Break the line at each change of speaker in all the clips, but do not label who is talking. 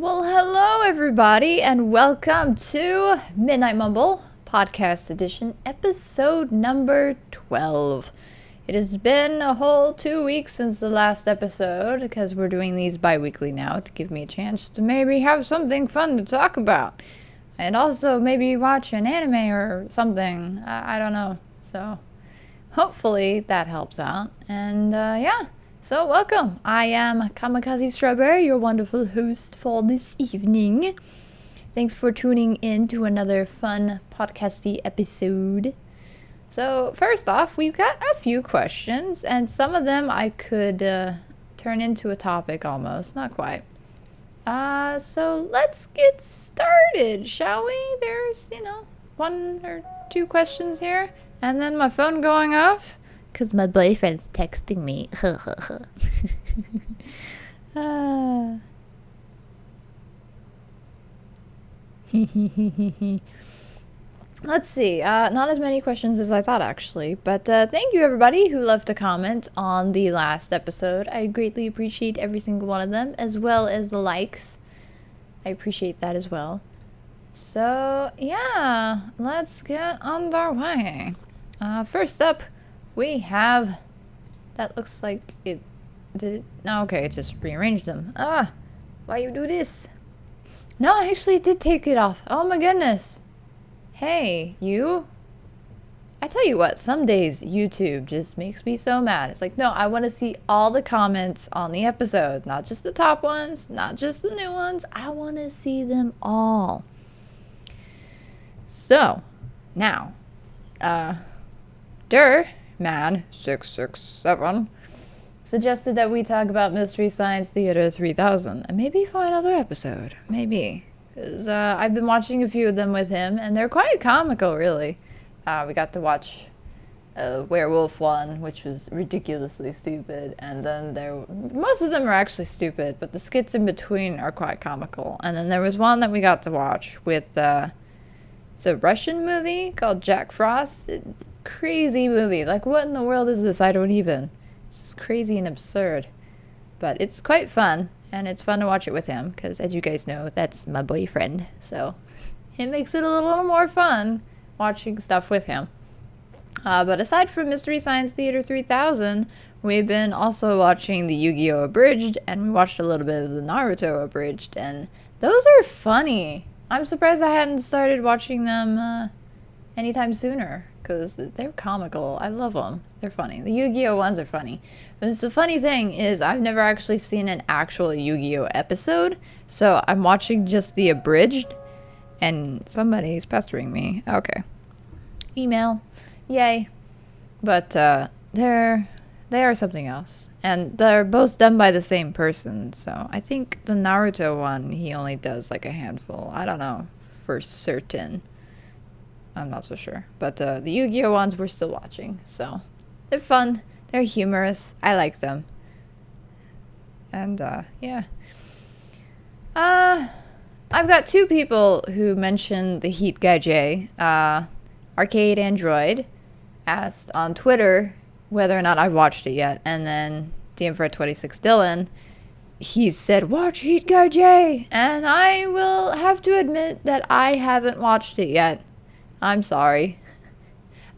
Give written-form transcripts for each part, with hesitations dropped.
Well, hello everybody, and welcome to Midnight Mumble Podcast Edition, episode number 12. It has been a whole 2 weeks since the last episode, because we're doing these bi-weekly now to give me a chance to maybe have something fun to talk about. And also maybe watch an anime or something, I don't know. So, hopefully that helps out. And yeah. So welcome, I am Kamikaze Strawberry, your wonderful host for this evening. Thanks for tuning in to another fun podcasty episode. So first off, we've got a few questions, and some of them I could turn into a topic almost, not quite. So let's get started, shall we? There's, one or two questions here, and then my phone going off. Because my boyfriend's texting me. Let's see. Not as many questions as I thought, actually. But thank you, everybody who left a comment on the last episode. I greatly appreciate every single one of them, as well as the likes. I appreciate that as well. So, yeah. Let's get underway. First up, we have, that looks like it did, no, okay, it just rearranged them. Why you do this? No, I actually did take it off. Oh my goodness. Hey, you. I tell you what, some days YouTube just makes me so mad. It's like, no, I want to see all the comments on the episode, not just the top ones, not just the new ones. I want to see them all. So, now, Man667 suggested that we talk about Mystery Science Theater 3000 and maybe for another episode. Maybe. Because I've been watching a few of them with him and they're quite comical, really. We got to watch a werewolf one, which was ridiculously stupid. And then most of them are actually stupid, but the skits in between are quite comical. And then there was one that we got to watch with, it's a Russian movie called Jack Frost. Crazy movie. Like, what in the world is this? I don't even. It's just crazy and absurd. But it's quite fun, and it's fun to watch it with him, because as you guys know, that's my boyfriend. So, it makes it a little more fun watching stuff with him. But aside from Mystery Science Theater 3000, we've been also watching the Yu-Gi-Oh! Abridged, and we watched a little bit of the Naruto Abridged, and those are funny. I'm surprised I hadn't started watching them anytime sooner. Because they're comical. I love them. They're funny. The Yu-Gi-Oh! Ones are funny. But the funny thing is, I've never actually seen an actual Yu-Gi-Oh! Episode. So I'm watching just the abridged. And somebody's pestering me. Okay. Email. Yay. But they are something else. And they're both done by the same person. So I think the Naruto one, he only does like a handful. I don't know for certain. I'm not so sure. But the Yu-Gi-Oh! Ones we're still watching. So, they're fun. They're humorous. I like them. And, yeah. I've got two people who mentioned the Heat Guy J. Arcade Android asked on Twitter whether or not I've watched it yet. And then DMFred26 Dylan, he said, watch Heat Guy J. And I will have to admit that I haven't watched it yet. I'm sorry.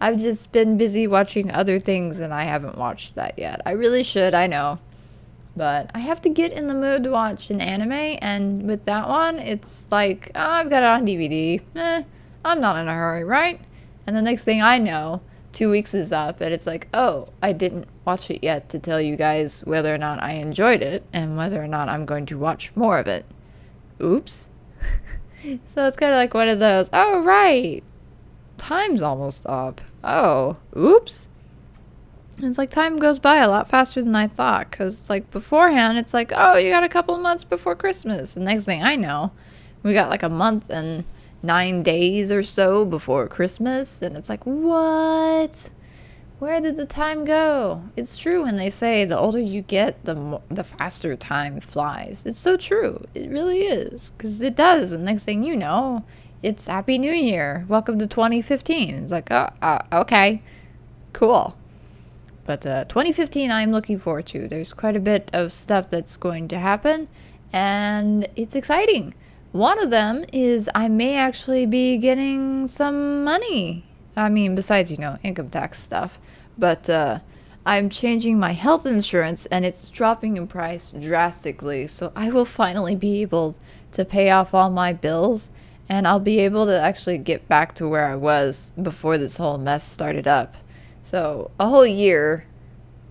I've just been busy watching other things and I haven't watched that yet. I really should, I know. But I have to get in the mood to watch an anime, and with that one, it's like, oh, I've got it on DVD. I'm not in a hurry, right? And the next thing I know, 2 weeks is up and it's like, oh, I didn't watch it yet to tell you guys whether or not I enjoyed it and whether or not I'm going to watch more of it. Oops. So it's kind of like one of those, oh, right. Time's almost up. Oh, oops. It's like time goes by a lot faster than I thought, because it's like beforehand it's like, oh, you got a couple of months before Christmas. The next thing I know, we got like a month and 9 days or so before Christmas, and it's like, what? Where did the time go? It's true when they say the older you get, the faster time flies. It's so true. It really is, because it does. And next thing you know, it's Happy New Year. Welcome to 2015. It's like, okay, cool. But 2015 I'm looking forward to. There's quite a bit of stuff that's going to happen. and it's exciting. One of them is I may actually be getting some money. I mean, besides, income tax stuff. But I'm changing my health insurance and it's dropping in price drastically. So I will finally be able to pay off all my bills and I'll be able to actually get back to where I was before this whole mess started up. So a whole year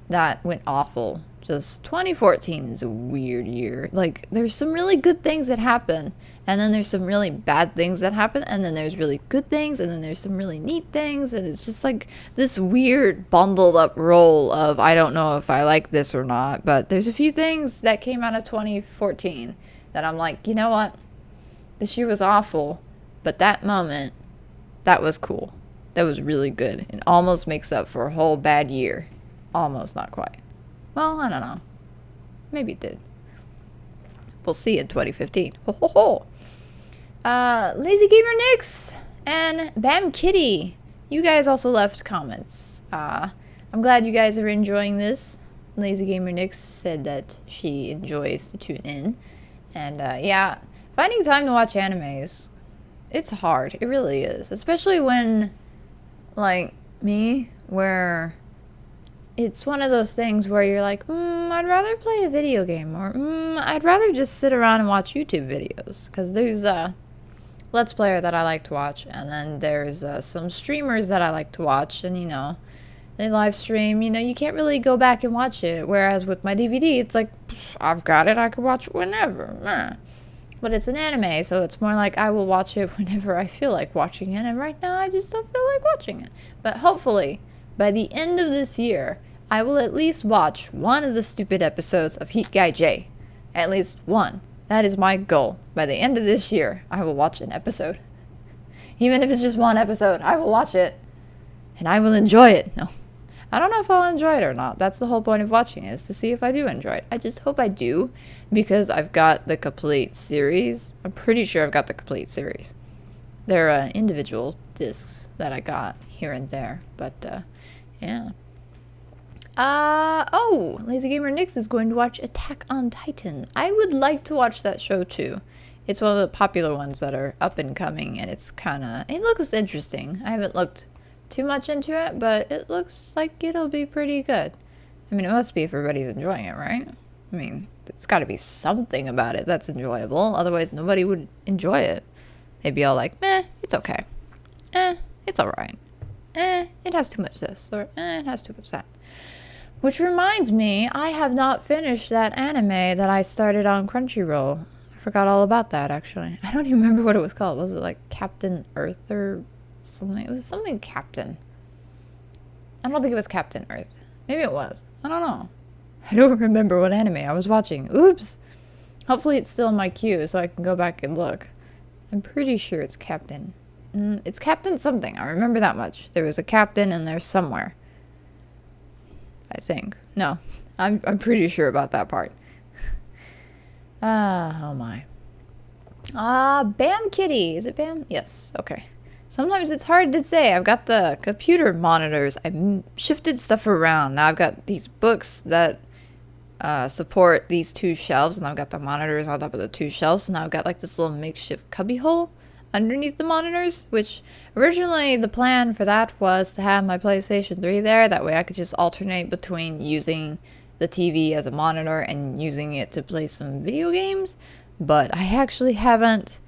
that went awful. Just 2014 is a weird year. Like, there's some really good things that happen, and then there's some really bad things that happen, and then there's really good things, and then there's some really neat things, and it's just like this weird bundled up roll of I don't know if I like this or not. But there's a few things that came out of 2014 that I'm like, you know what? This year was awful, but that moment, that was cool. That was really good. It almost makes up for a whole bad year. Almost, not quite. Well, I don't know. Maybe it did. We'll see in 2015. Ho ho ho. Lazy Gamer Nix and Bam Kitty. You guys also left comments. I'm glad you guys are enjoying this. Lazy Gamer Nix said that she enjoys to tune in. And yeah, finding time to watch animes, it's hard. It really is. Especially when, like, me, where it's one of those things where you're like, I'd rather play a video game, or I'd rather just sit around and watch YouTube videos. Because there's a Let's Player that I like to watch, and then there's some streamers that I like to watch, and they live stream, you can't really go back and watch it. Whereas with my DVD, it's like, I've got it, I can watch it whenever. Meh. But it's an anime, so it's more like I will watch it whenever I feel like watching it, and right now I just don't feel like watching it. But hopefully, by the end of this year, I will at least watch one of the stupid episodes of Heat Guy J. At least one. That is my goal. By the end of this year, I will watch an episode. Even if it's just one episode, I will watch it. And I will enjoy it. No. I don't know if I'll enjoy it or not. That's the whole point of watching it, is to see if I do enjoy it. I just hope I do, because I've got the complete series. I'm pretty sure I've got the complete series. They're individual discs that I got here and there. But, yeah. Oh, Lazy Gamer Nix is going to watch Attack on Titan. I would like to watch that show too. It's one of the popular ones that are up and coming, and it looks interesting. I haven't looked too much into it, but it looks like it'll be pretty good. I mean, it must be if everybody's enjoying it, right? I mean, it's got to be something about it that's enjoyable. Otherwise, nobody would enjoy it. They'd be all like, meh, it's okay. It's alright. It has too much this, or it has too much that. Which reminds me, I have not finished that anime that I started on Crunchyroll. I forgot all about that, actually. I don't even remember what it was called. Was it like Captain Earth or something? It was something Captain. I don't think it was Captain Earth. Maybe it was. I don't know. I don't remember what anime I was watching. Oops. Hopefully it's still in my queue so I can go back and look. I'm pretty sure it's Captain. It's Captain something. I remember that much. There was a captain in there somewhere. I think. No. I'm pretty sure about that part. Oh my. Bam Kitty. Is it Bam? Yes. Okay. Sometimes it's hard to say. I've got the computer monitors. I've shifted stuff around. Now I've got these books that support these two shelves, and I've got the monitors on top of the two shelves, and now I've got like this little makeshift cubby hole underneath the monitors, which originally the plan for that was to have my PlayStation 3 there. That way I could just alternate between using the TV as a monitor and using it to play some video games. But I actually haven't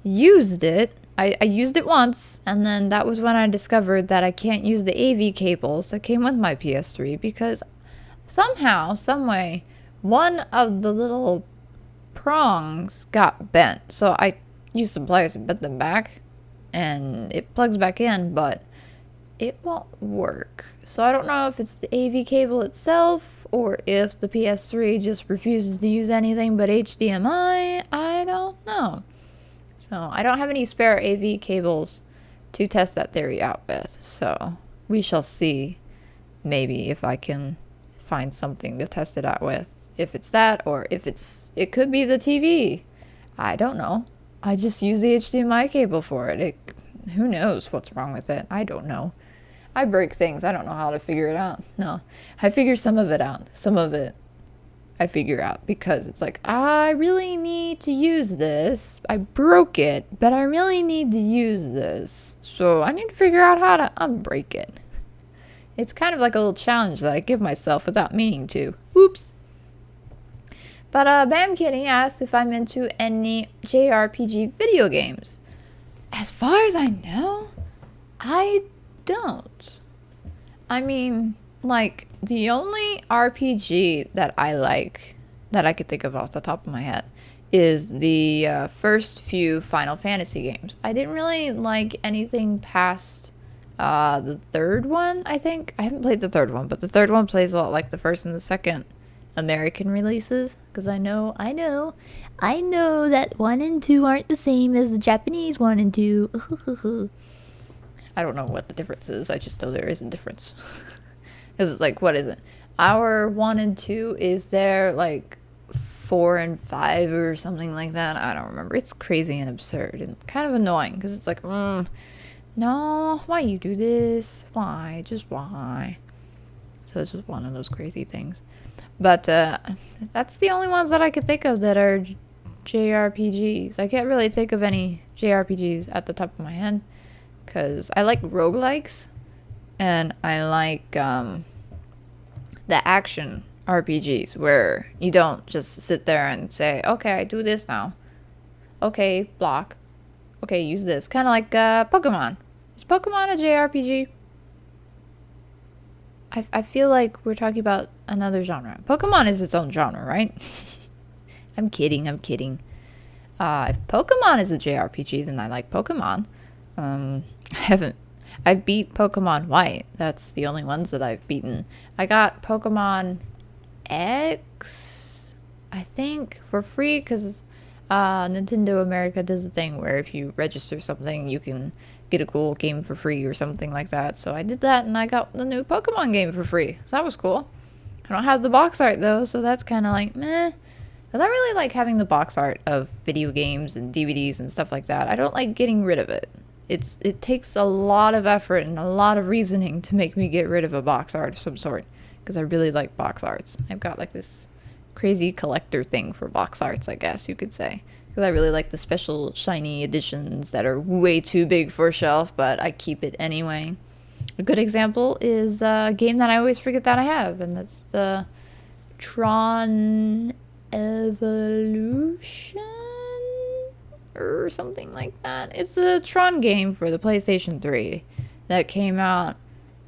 used it. I used it once, and then that was when I discovered that I can't use the AV cables that came with my PS3 because somehow, someway, one of the little prongs got bent. So I used some pliers and bent them back, and it plugs back in, but it won't work. So I don't know if it's the AV cable itself or if the PS3 just refuses to use anything but HDMI. I don't know. So I don't have any spare AV cables to test that theory out with. So we shall see maybe if I can find something to test it out with. If it's that, or if it could be the TV. I don't know. I just use the HDMI cable for it. Who knows what's wrong with it? I don't know. I break things. I don't know how to figure it out. No. I figure some of it out. Some of it I figure out, because it's like, I really need to use this. I broke it, but I really need to use this. So I need to figure out how to unbreak it. It's kind of like a little challenge that I give myself without meaning to. Whoops. But Bam Kitty asked if I'm into any JRPG video games. As far as I know, I don't. I mean, like, the only RPG that I like, that I could think of off the top of my head, is the first few Final Fantasy games. I didn't really like anything past the third one, I think. I haven't played the third one, but the third one plays a lot like the first and the second American releases, because I know that 1 and 2 aren't the same as the Japanese 1 and 2. I don't know what the difference is. I just know there is a difference. Because it's like, what is it? Our 1 and 2 is there like 4 and 5 or something like that. I don't remember. It's crazy and absurd and kind of annoying, because it's like, no, why you do this? Why? Just why? So it's just one of those crazy things. But that's the only ones that I could think of that are JRPGs. I can't really think of any JRPGs at the top of my head, because I like roguelikes, and I like the action RPGs where you don't just sit there and say, okay, I do this now. Okay, block. Okay, use this. Kind of like Pokemon. Is Pokemon a JRPG? I feel like we're talking about another genre. Pokemon is its own genre, right? I'm kidding. If Pokemon is a JRPG, then I like Pokemon. I beat Pokemon White. That's the only ones that I've beaten. I got Pokemon X, I think, for free, because Nintendo America does a thing where if you register something, you can get a cool game for free or something like that. So I did that, and I got the new Pokemon game for free. So that was cool. I don't have the box art though, so that's kind of like meh. Because I really like having the box art of video games and DVDs and stuff like that. I don't like getting rid of it. It takes a lot of effort and a lot of reasoning to make me get rid of a box art of some sort, because I really like box arts. I've got like this crazy collector thing for box arts, I guess you could say, because I really like the special shiny editions that are way too big for a shelf, but I keep it anyway. A good example is a game that I always forget that I have, and that's the Tron Evolution or something like that. It's a Tron game for the PlayStation 3 that came out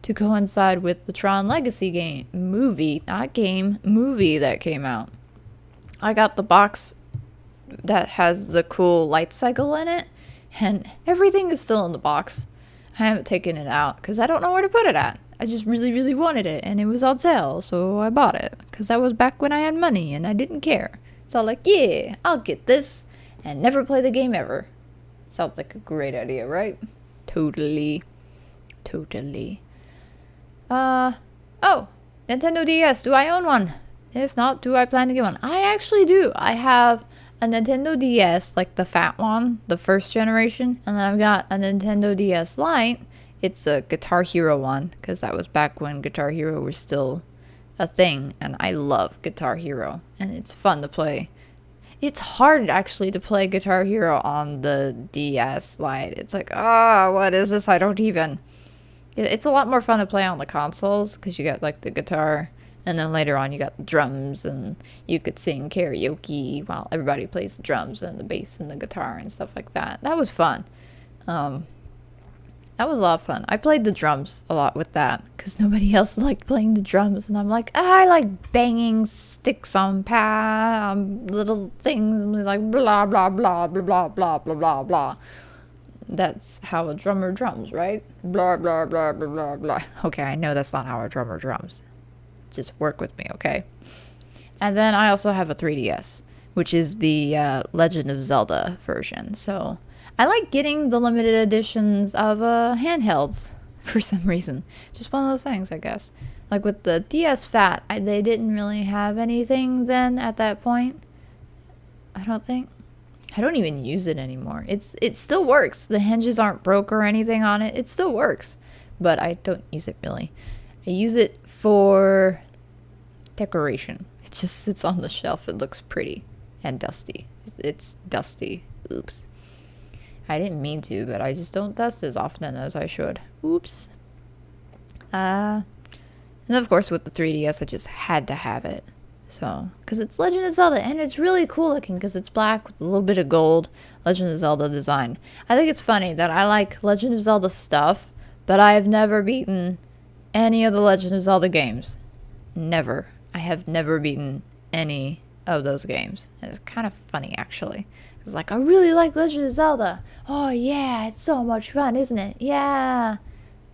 to coincide with the Tron Legacy movie that came out. I got the box that has the cool light cycle in it, and everything is still in the box. I haven't taken it out because I don't know where to put it at. I just really, really wanted it, and it was on sale, so I bought it, because that was back when I had money and I didn't care. So I'm like, yeah, I'll get this and never play the game ever. Sounds like a great idea, right? Totally. Oh, Nintendo DS. Do I own one? If not, do I plan to get one? I actually do. I have a Nintendo DS, like the fat one, the first generation, and then I've got a Nintendo DS Lite. It's a Guitar Hero one, because that was back when Guitar Hero was still a thing, and I love Guitar Hero, and it's fun to play. It's hard, actually, to play Guitar Hero on the DS Lite. It's like, what is this? I don't even... It's a lot more fun to play on the consoles, because you got, like, the guitar, and then later on you got the drums, and you could sing karaoke while everybody plays the drums and the bass and the guitar and stuff like that. That was fun. That was a lot of fun. I played the drums a lot with that, because nobody else liked playing the drums, and I'm like, I like banging sticks on little things, like blah, blah, blah, blah, blah, blah, blah, blah, blah. That's how a drummer drums, right? Blah, blah, blah, blah, blah, blah. Okay, I know that's not how a drummer drums. Just work with me, okay? And then I also have a 3DS, which is the Legend of Zelda version, so... I like getting the limited editions of handhelds for some reason. Just one of those things, I guess. Like with the DS Fat, they didn't really have anything then at that point. I don't think. I don't even use it anymore. It still works. The hinges aren't broke or anything on it. It still works. But I don't use it really. I use it for decoration. It just sits on the shelf. It looks pretty and dusty. It's dusty. Oops. I didn't mean to, but I just don't dust as often as I should. Oops. And of course with the 3DS, I just had to have it. So, because it's Legend of Zelda, and it's really cool looking because it's black with a little bit of gold. Legend of Zelda design. I think it's funny that I like Legend of Zelda stuff, but I have never beaten any of the Legend of Zelda games. Never. I have never beaten any of those games. And it's kind of funny, actually. It's like, I really like Legend of Zelda. Oh, yeah, it's so much fun, isn't it? Yeah.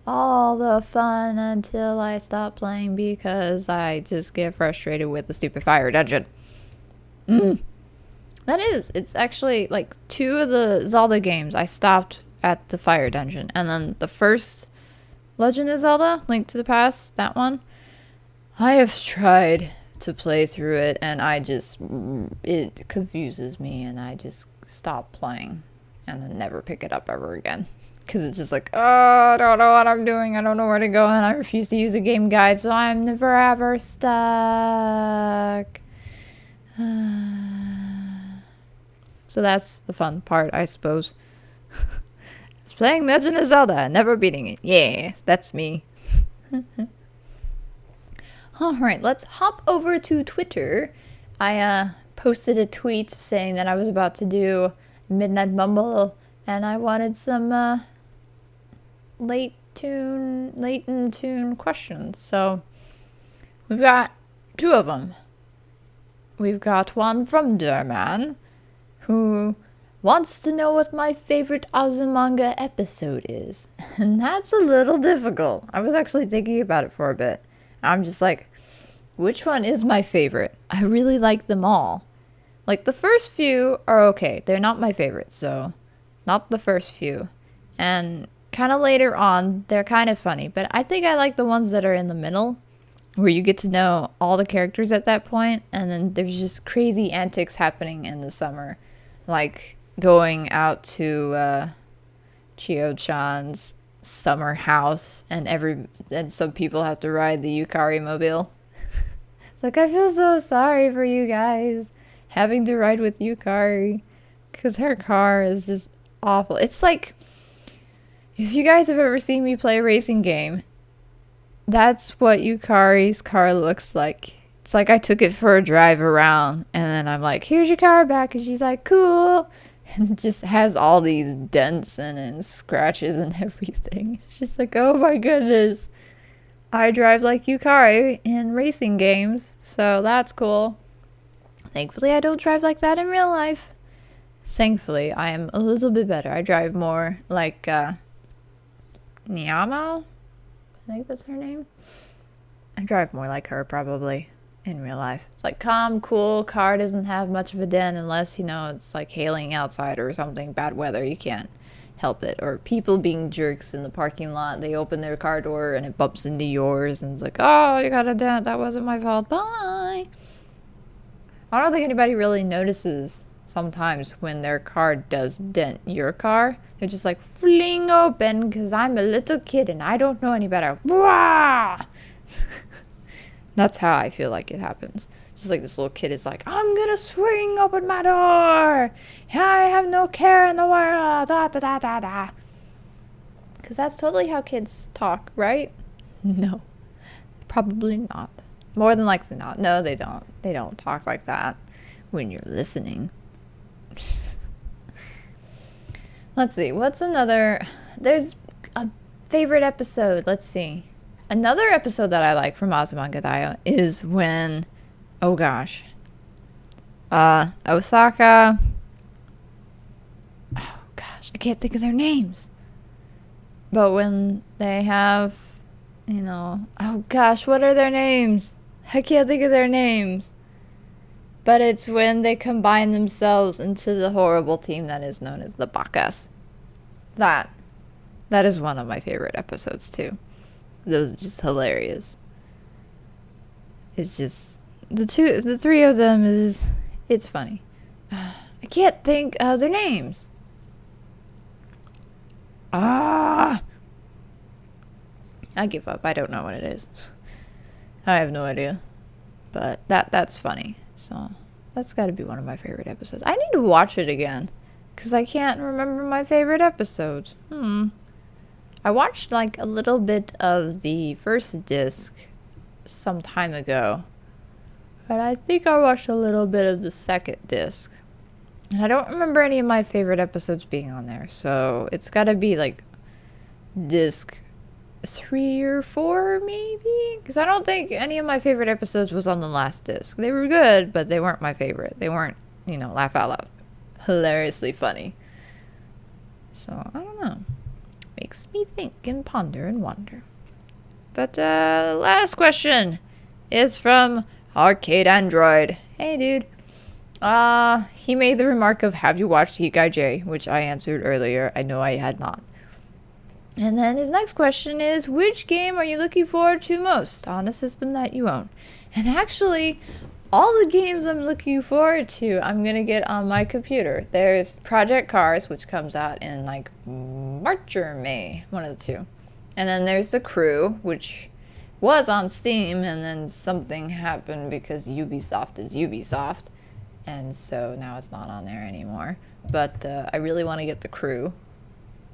All the fun until I stop playing because I just get frustrated with the stupid fire dungeon. It's actually like 2 of the Zelda games I stopped at the fire dungeon. And then the first Legend of Zelda, Link to the Past, that one, I have tried to play through it and it confuses me and I just stop playing and then never pick it up ever again. Because it's just like, oh, I don't know what I'm doing. I don't know where to go. And I refuse to use a game guide. So I'm never ever stuck. So that's the fun part, I suppose. Playing Legend of Zelda. Never beating it. Yeah, that's me. Alright, let's hop over to Twitter. I posted a tweet saying that I was about to do Midnight Mumble. And I wanted some late in tune questions. So we've got 2 of them. We've got one from Durman, who wants to know what my favorite Azumanga episode is. And that's a little difficult. I was actually thinking about it for a bit. I'm just like, which one is my favorite? I really like them all. Like, the first few are okay. They're not my favorite, so not the first few. And kind of later on, they're kind of funny. But I think I like the ones that are in the middle, where you get to know all the characters at that point, and then there's just crazy antics happening in the summer. Like going out to Chio-chan's summer house, and some people have to ride the Yukari mobile. It's like, I feel so sorry for you guys having to ride with Yukari, because her car is just awful. It's like, if you guys have ever seen me play a racing game, that's what Yukari's car looks like. It's like I took it for a drive around, and then I'm like, here's your car back, and she's like, cool. And it just has all these dents and scratches and everything. She's like, oh my goodness. I drive like Yukari in racing games, so that's cool. Thankfully, I don't drive like that in real life. Thankfully, I am a little bit better. I drive more like Niyama? I think that's her name. I drive more like her, probably, in real life. It's like calm, cool, car doesn't have much of a dent unless, it's like hailing outside or something, bad weather, you can't help it. Or people being jerks in the parking lot, they open their car door and it bumps into yours and it's like, oh, you got a dent, that wasn't my fault, bye. I don't think anybody really notices sometimes when their car does dent your car. They're just like, fling open, because I'm a little kid and I don't know any better. That's how I feel like it happens. Just like this little kid is like, I'm gonna swing open my door. I have no care in the world. Da da da da da. Because that's totally how kids talk, right? No. Probably not. More than likely not. No, they don't. They don't talk like that when you're listening. Let's see. What's another... There's a favorite episode. Let's see. Another episode that I like from Azumanga Daioh is when... Oh, gosh. Osaka... Oh, gosh. I can't think of their names. But when they have... Oh, gosh. What are their names? I can't think of their names. But it's when they combine themselves into the horrible team that is known as the Bakas. That is one of my favorite episodes too. Those are just hilarious. It's just the 3 of them it's funny. I can't think of their names. I give up. I don't know what it is. I have no idea. But that's funny. So that's got to be one of my favorite episodes. I need to watch it again because I can't remember my favorite episodes. I watched like a little bit of the first disc some time ago, but I think I watched a little bit of the second disc. And I don't remember any of my favorite episodes being on there, so it's got to be like disc 3 or 4 maybe, because I don't think any of my favorite episodes was on the last disc. They were good, but they weren't my favorite. They weren't, laugh out loud, hilariously funny. So I don't know, makes me think and ponder and wonder. But the last question is from Arcade Android. Hey dude. He made the remark of, have you watched Hikai J, which I answered earlier. I know I had not. And then his next question is, which game are you looking forward to most on a system that you own? And actually, all the games I'm looking forward to, I'm going to get on my computer. There's Project Cars, which comes out in like March or May, one of the two. And then there's The Crew, which was on Steam, and then something happened because Ubisoft is Ubisoft. And so now it's not on there anymore. But I really want to get The Crew.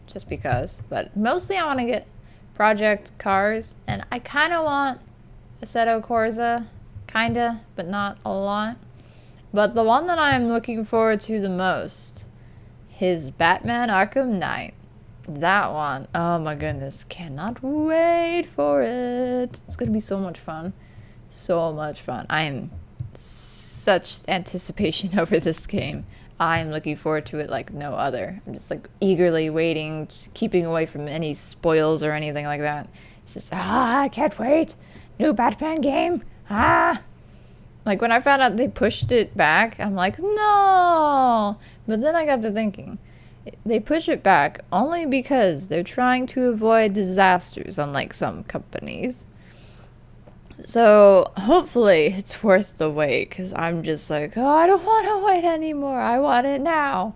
Just because, but mostly I want to get Project Cars, and I kind of want Assetto Corsa, kinda, but not a lot. But the one that I'm looking forward to the most is Batman Arkham Knight. That one, oh my goodness, cannot wait for it. It's gonna be so much fun. So much fun. I am such anticipation over this game. I'm looking forward to it like no other. I'm just like eagerly waiting, keeping away from any spoils or anything like that. It's just, I can't wait. New Batman game. Like when I found out they pushed it back, I'm like, no. But then I got to thinking, they push it back only because they're trying to avoid disasters, unlike some companies. So hopefully it's worth the wait, because I'm just like, oh, I don't want to wait anymore. I want it now.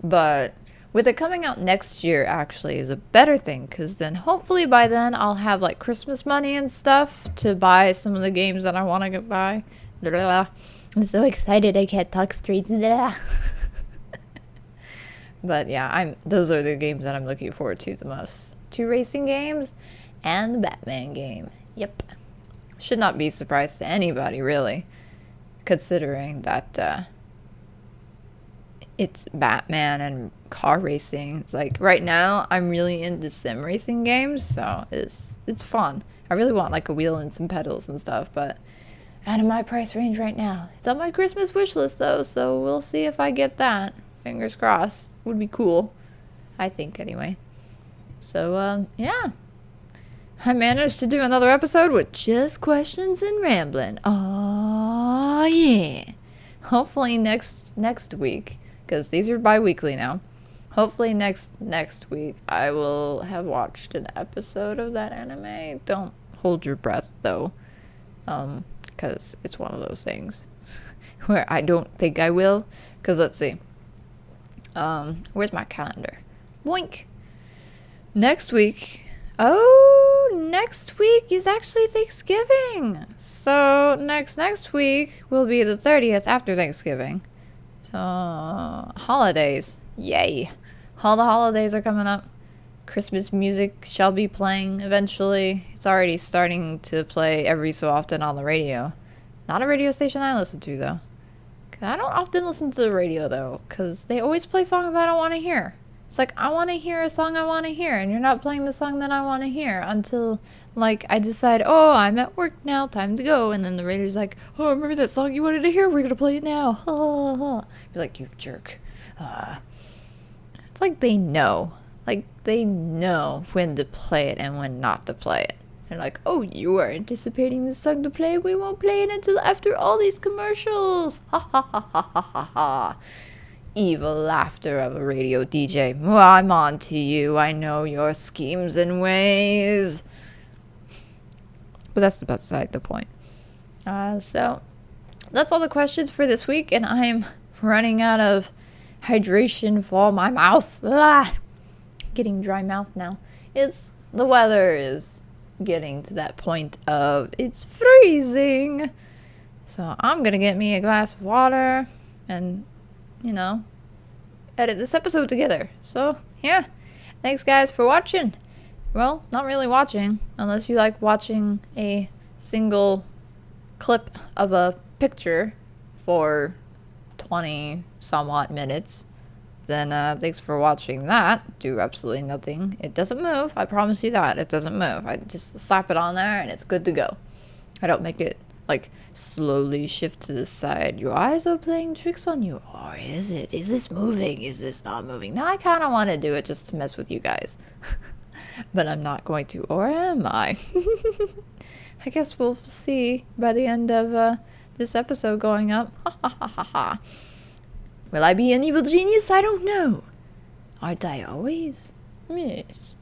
But with it coming out next year actually is a better thing, because then hopefully by then I'll have like Christmas money and stuff to buy some of the games that I want to buy. I'm so excited I can't talk straight. But yeah, those are the games that I'm looking forward to the most. 2 racing games and the Batman game. Yep. Should not be a surprise to anybody, really, considering that it's Batman and car racing. It's like right now I'm really into sim racing games, so it's fun. I really want like a wheel and some pedals and stuff, but out of my price range right now. It's on my Christmas wish list though, so we'll see if I get that. Fingers crossed. Would be cool, I think, anyway. So yeah. I managed to do another episode with just questions and rambling. Oh yeah. Hopefully next week, because these are bi-weekly now. Hopefully next week I will have watched an episode of that anime. Don't hold your breath though, because it's one of those things where I don't think I will. Because let's see. Where's my calendar? Boink. Next week. Oh, next week is actually Thanksgiving. So next week will be the 30th after Thanksgiving. So holidays. Yay. All the holidays are coming up. Christmas music shall be playing eventually. It's already starting to play every so often on the radio. Not a radio station I listen to though. I don't often listen to the radio though, because they always play songs I don't want to hear. It's like, I want to hear a song I want to hear, and you're not playing the song that I want to hear until, like, I decide, oh, I'm at work now, time to go. And then the radio's like, oh, remember that song you wanted to hear? We're going to play it now. Be like, you jerk. It's like they know. Like, they know when to play it and when not to play it. They're like, oh, you are anticipating this song to play? We won't play it until after all these commercials. Ha ha ha ha ha ha ha. Evil laughter of a radio DJ. Well, I'm on to you. I know your schemes and ways. But that's beside the point. So that's all the questions for this week, and I'm running out of hydration for my mouth. Getting dry mouth now. The weather is getting to that point of it's freezing. So I'm gonna get me a glass of water and, you know, edit this episode together. So, yeah. Thanks, guys, for watching. Well, not really watching, unless you like watching a single clip of a picture for 20 somewhat minutes. Then thanks for watching that. Do absolutely nothing. It doesn't move. I promise you that. It doesn't move. I just slap it on there and it's good to go. I don't make it like slowly shift to the side. Your eyes are playing tricks on you. Or is it? Is this moving? Is this not moving? Now I kind of want to do it just to mess with you guys. But I'm not going to. Or am I? I guess we'll see by the end of this episode going up. Ha ha ha ha ha. Will I be an evil genius? I don't know. Aren't I always? Yes.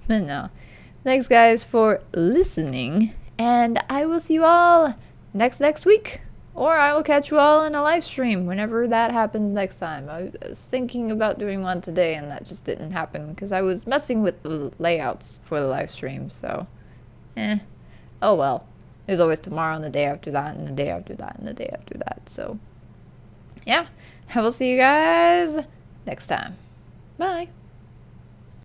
But no. Thanks, guys, for listening. And I will see you all next week. Or I will catch you all in a live stream whenever that happens next time. I was thinking about doing one today, and that just didn't happen because I was messing with the layouts for the live stream. So, oh well. There's always tomorrow and the day after that and the day after that and the day after that. So, yeah. I will see you guys next time. Bye.